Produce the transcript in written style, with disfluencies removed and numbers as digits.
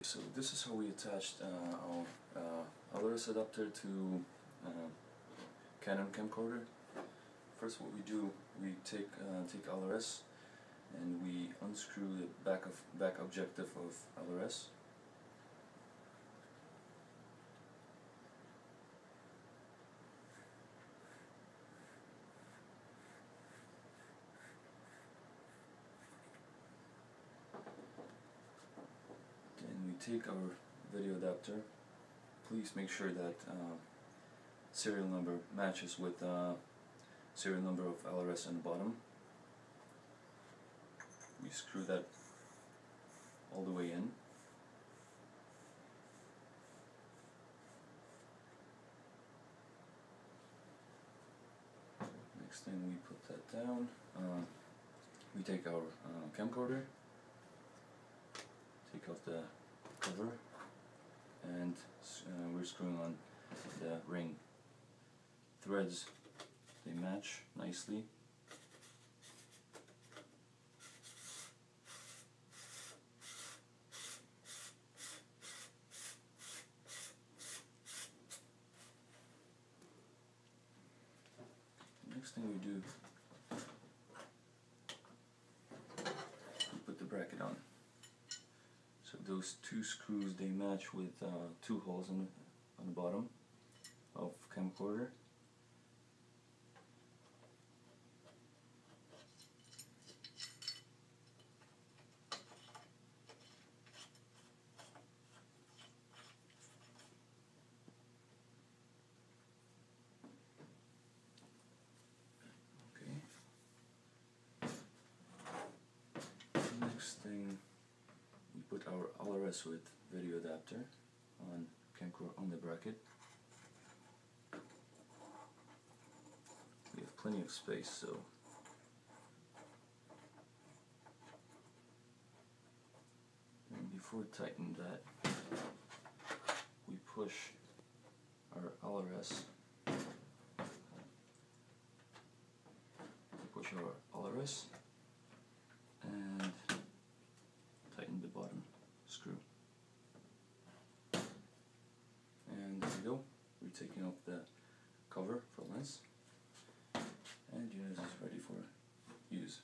So this is how we attached our LRS adapter to Canon Camcorder. First, what we do, we take LRS and we unscrew the back objective of LRS. Take our video adapter. Please make sure that serial number matches with serial number of LRS on the bottom. We screw that all the way in. Next thing, we put that down. We take our camcorder, take off the cover, and we're screwing on the ring. Threads, they match nicely. Next thing we do, we put the bracket on. So those two screws, they match with two holes on the bottom of camcorder. Okay. Next thing, we put our LRS with video adapter on camcorder on the bracket. We have plenty of space, so and before tightening that, we push our LRS. We push our LRS and tighten the bottom screw. And there we go. We're taking off the cover for lens, and unit is ready for use.